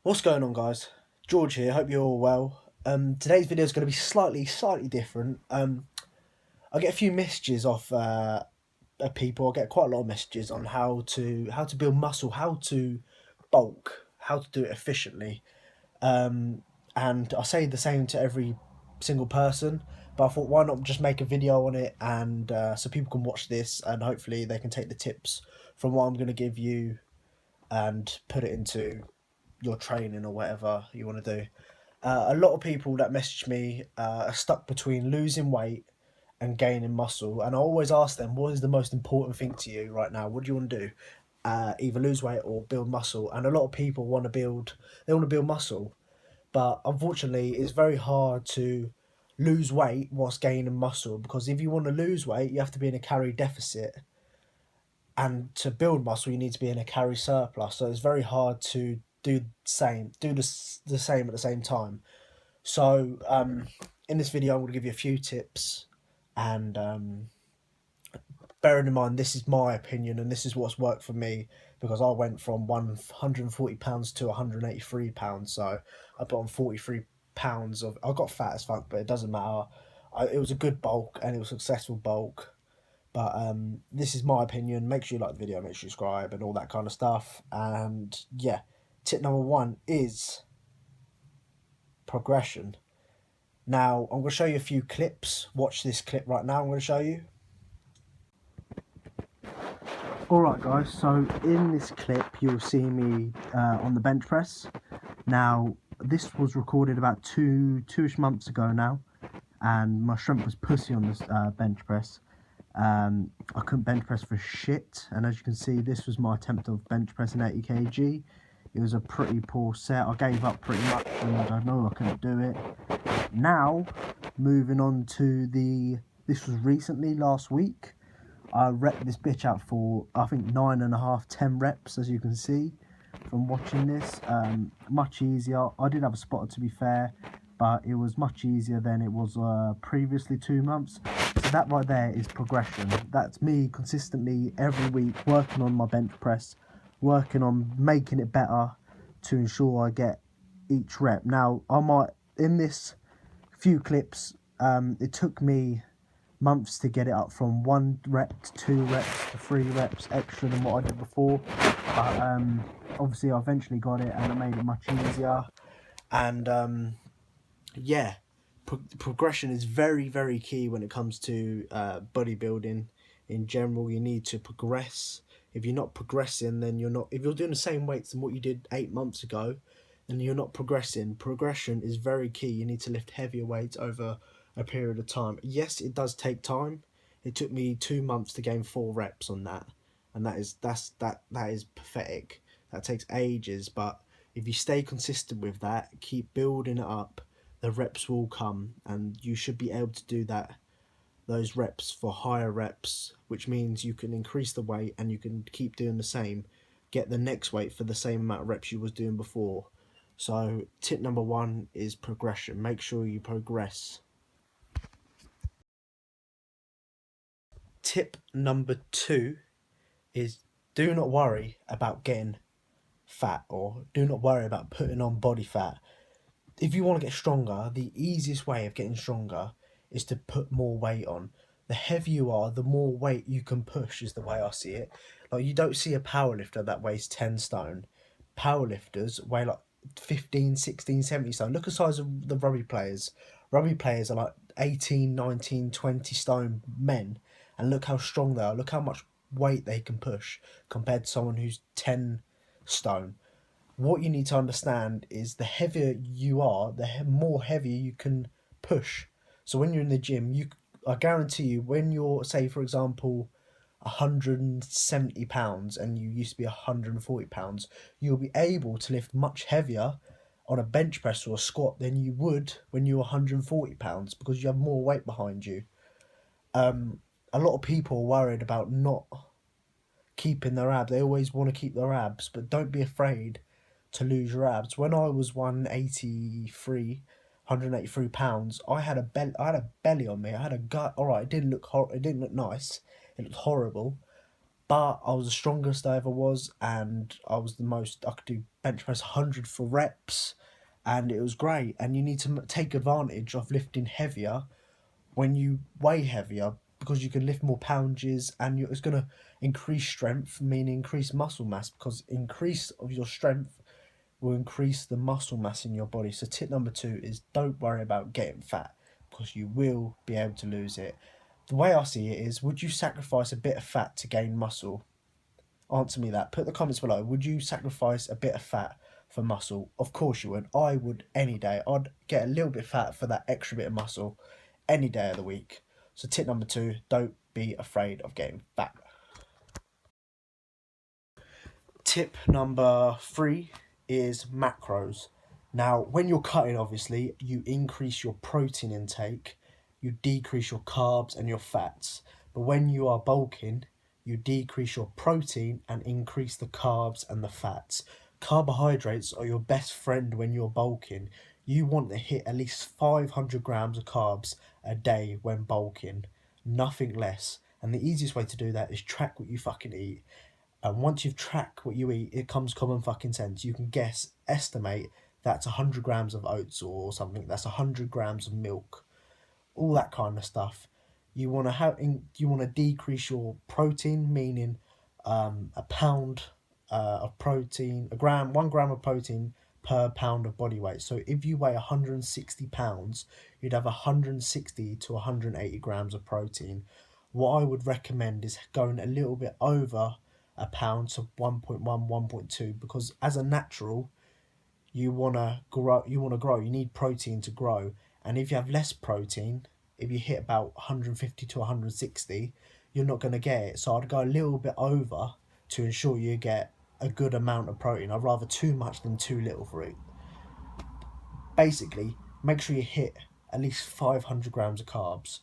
What's going on, guys? George here. Hope you're all well. Today's video is going to be slightly different. I get a few messages off people. I get quite a lot of messages on how to build muscle, how to bulk, how to do it efficiently. And I say the same to every single person. But I thought, why not just make a video on it, and so people can watch this, and hopefully they can take the tips from what I'm going to give you and put it into your training or whatever you want to do. A lot of people that message me are stuck between losing weight and gaining muscle, and I always ask them, what is the most important thing to you right now? What do you want to do? Either lose weight or build muscle. And a lot of people they want to build muscle, but unfortunately it's very hard to lose weight whilst gaining muscle, because if you want to lose weight you have to be in a calorie deficit, and to build muscle you need to be in a calorie surplus. So it's very hard to do the same at the same time. So in this video I'm going to give you a few tips, and bearing in mind this is my opinion and this is what's worked for me, because I went from 140 pounds to 183 pounds. So I put on 43 pounds of, I got fat as fuck, but it doesn't matter. It was a good bulk and it was a successful bulk. But this is my opinion. Make sure you like the video, make sure you subscribe and all that kind of stuff. And yeah, tip number one is progression. Now, I'm going to show you a few clips. Watch this clip right now, I'm going to show you. Alright guys, so in this clip you'll see me on the bench press. Now, this was recorded about two-ish months ago now, and my strength was pussy on this bench press. I couldn't bench press for shit, and as you can see, this was my attempt of bench pressing 80 kg. It was a pretty poor set. I gave up pretty much, and I know I couldn't do it. Now, moving on to this was recently, last week. I repped this bitch out for, I think, 9.5, 10 reps, as you can see from watching this. Much easier. I did have a spotter, to be fair, but it was much easier than it was previously 2 months. So that right there is progression. That's me consistently every week working on my bench press, working on making it better to ensure I get each rep. Now, I might, in this few clips, it took me months to get it up from 1 rep to 2 reps to 3 reps extra than what I did before. But obviously I eventually got it and it made it much easier. And yeah, progression is very key when it comes to bodybuilding in general. You need to progress. If you're not progressing, then you're not, if you're doing the same weights than what you did 8 months ago, then you're not progressing. Progression is very key. You need to lift heavier weights over a period of time. Yes, it does take time. It took me 2 months to gain 4 reps on that, and that is pathetic. That takes ages. But if you stay consistent with that, keep building it up, the reps will come, and you should be able to do those reps for higher reps, which means you can increase the weight and you can keep doing the same, get the next weight for the same amount of reps you was doing before. So tip number one is progression. Make sure you progress. Tip number two is, do not worry about getting fat, or do not worry about putting on body fat. If you want to get stronger, the easiest way of getting stronger is to put more weight on. The heavier you are, the more weight you can push, is the way I see it. Like, you don't see a powerlifter that weighs 10 stone. Powerlifters weigh like 15, 16, 17 stone. Look at the size of the rugby players. Rugby players are like 18, 19, 20 stone men, and look how strong they are. Look how much weight they can push compared to someone who's 10 stone. What you need to understand is, the heavier you are, the more heavier you can push. So when you're in the gym, I guarantee you, when you're, say for example, 170 pounds and you used to be 140 pounds, you'll be able to lift much heavier on a bench press or a squat than you would when you were 140 pounds, because you have more weight behind you. A lot of people are worried about not keeping their abs. They always want to keep their abs, but don't be afraid to lose your abs. When I was 183 pounds, I had a belly on me. I had a gut. All right, it didn't look nice. It looked horrible, but I was the strongest I ever was, and I was the most. I could do bench press 100 for reps, and it was great. And you need to take advantage of lifting heavier when you weigh heavier, because you can lift more poundages, and it's going to increase strength, meaning increase muscle mass, because increase of your strength will increase the muscle mass in your body. So tip number 2 is don't worry about getting fat, because you will be able to lose it. The way I see it is, would you sacrifice a bit of fat to gain muscle? Answer me that. Put the comments below. Would you sacrifice a bit of fat for muscle? Of course you would. I would any day. I'd get a little bit fat for that extra bit of muscle any day of the week. So tip number 2, don't be afraid of getting fat. Tip number 3 is macros. Now, when you're cutting, obviously, you increase your protein intake, you decrease your carbs and your fats. But when you are bulking, you decrease your protein and increase the carbs and the fats. Carbohydrates are your best friend when you're bulking. You want to hit at least 500 grams of carbs a day when bulking, nothing less. And the easiest way to do that is track what you fucking eat. And once you've tracked what you eat, it comes common fucking sense. You can estimate that's 100 grams of oats or something. That's 100 grams of milk, all that kind of stuff. You want to decrease your protein, meaning a pound of protein, 1 gram of protein per pound of body weight. So if you weigh 160 pounds, you'd have 160 to 180 grams of protein. What I would recommend is going a little bit over a pound, so 1.1, 1.2, because as a natural, you want to grow, you need protein to grow. And if you have less protein, if you hit about 150 to 160, you're not going to get it. So I'd go a little bit over to ensure you get a good amount of protein. I'd rather too much than too little for it. Basically, make sure you hit at least 500 grams of carbs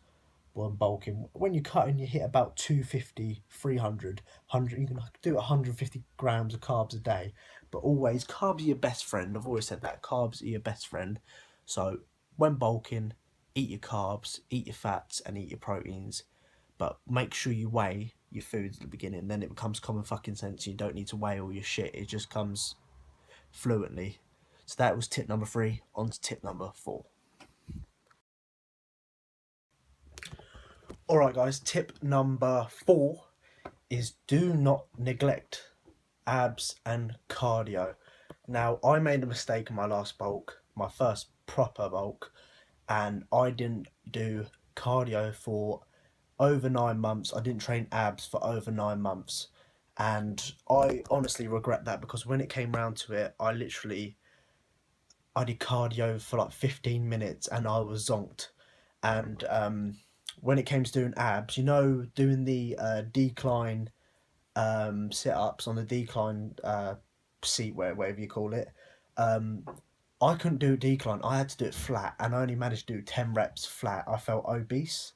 when bulking. When you're cutting, you hit about 250, 300, 100. You can do 150 grams of carbs a day. But always, carbs are your best friend. I've always said that. Carbs are your best friend. So when bulking, eat your carbs, eat your fats, and eat your proteins. But make sure you weigh your foods at the beginning. Then it becomes common fucking sense. You don't need to weigh all your shit. It just comes fluently. So that was tip number 3. On to tip number 4. Alright guys, tip number 4 is do not neglect abs and cardio. Now, I made a mistake in my last bulk, my first proper bulk, and I didn't do cardio for over 9 months. I didn't train abs for over 9 months. And I honestly regret that, because when it came round to it, I did cardio for like 15 minutes and I was zonked. And when it came to doing abs, doing the decline sit-ups on the decline seat, whatever you call it, I couldn't do decline. I had to do it flat, and I only managed to do 10 reps flat. I felt obese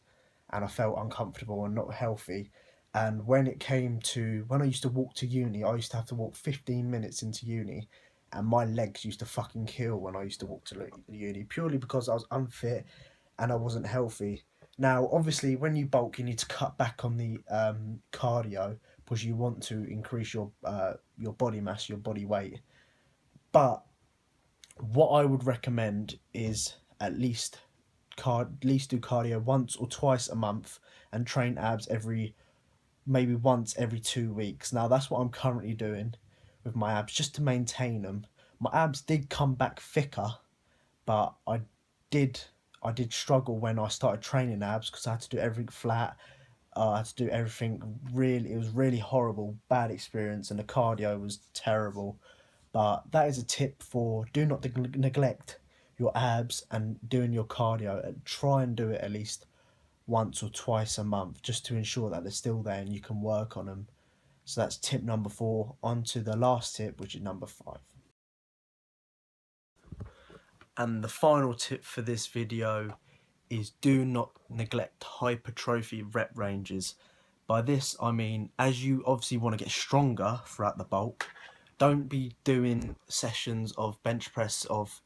and I felt uncomfortable and not healthy. And when I used to walk to uni, I used to have to walk 15 minutes into uni, and my legs used to fucking kill when I used to walk to uni, purely because I was unfit and I wasn't healthy. Now, obviously, when you bulk, you need to cut back on the cardio, because you want to increase your body mass, your body weight. But what I would recommend is at least do cardio once or twice a month, and train abs maybe once every 2 weeks. Now, that's what I'm currently doing with my abs, just to maintain them. My abs did come back thicker, but I did struggle when I started training abs, because I had to do everything flat. I had to do everything really. It was really horrible, bad experience, and the cardio was terrible. But that is a tip for do not neglect your abs and doing your cardio. Try and do it at least once or twice a month, just to ensure that they're still there and you can work on them. So that's tip number 4. On to the last tip, which is number 5. And the final tip for this video is do not neglect hypertrophy rep ranges. By this I mean, as you obviously want to get stronger throughout the bulk, don't be doing sessions of bench press of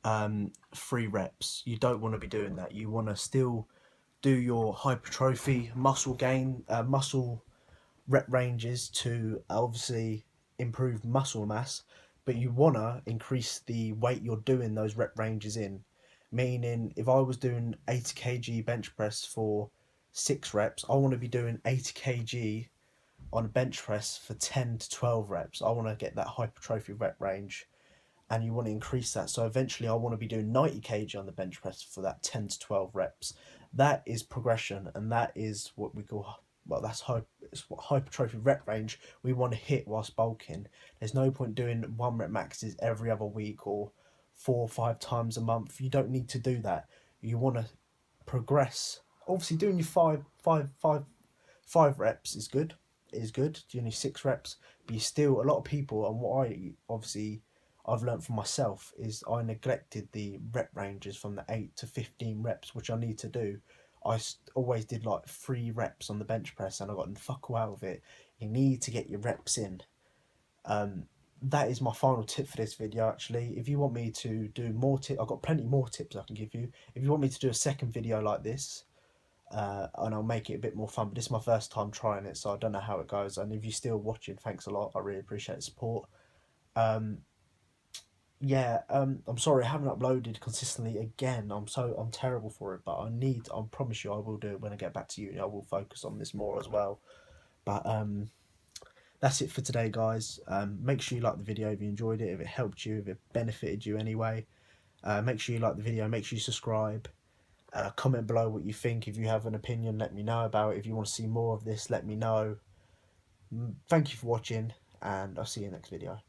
3 reps. You don't want to be doing that. You want to still do your hypertrophy muscle gain, muscle rep ranges to obviously improve muscle mass, but you want to increase the weight you're doing those rep ranges in. Meaning, if I was doing 80 kg bench press for 6 reps, I want to be doing 80 kg on a bench press for 10 to 12 reps. I want to get that hypertrophy rep range, and you want to increase that. So eventually, I want to be doing 90 kg on the bench press for that 10 to 12 reps. That is progression, and that is what we call, well, it's what hypertrophy rep range we want to hit whilst bulking. There's no point doing 1 rep maxes every other week or 4 or 5 times a month. You don't need to do that. You want to progress. Obviously, doing your five reps is good. It is good. Doing your 6 reps, but you still, a lot of people, and what I've learned from myself is I neglected the rep ranges from the 8 to 15 reps, which I need to do. I always did like 3 reps on the bench press, and I got fuck all out of it. You need to get your reps in. That is my final tip for this video. Actually, if you want me to do more tips, I've got plenty more tips I can give you. If you want me to do a second video like this, and I'll make it a bit more fun, but this is my first time trying it, so I don't know how it goes. And if you're still watching, thanks a lot. I really appreciate the support. I'm sorry I haven't uploaded consistently again. I'm terrible for it, but I promise you I will do it when I get back to uni. I will focus on this more as well. But that's it for today, guys. Make sure you like the video if you enjoyed it, if it helped you, if it benefited you anyway. Make sure you like the video, make sure you subscribe. Comment below what you think. If you have an opinion, let me know about it. If you want to see more of this, let me know. Thank you for watching, and I'll see you next video.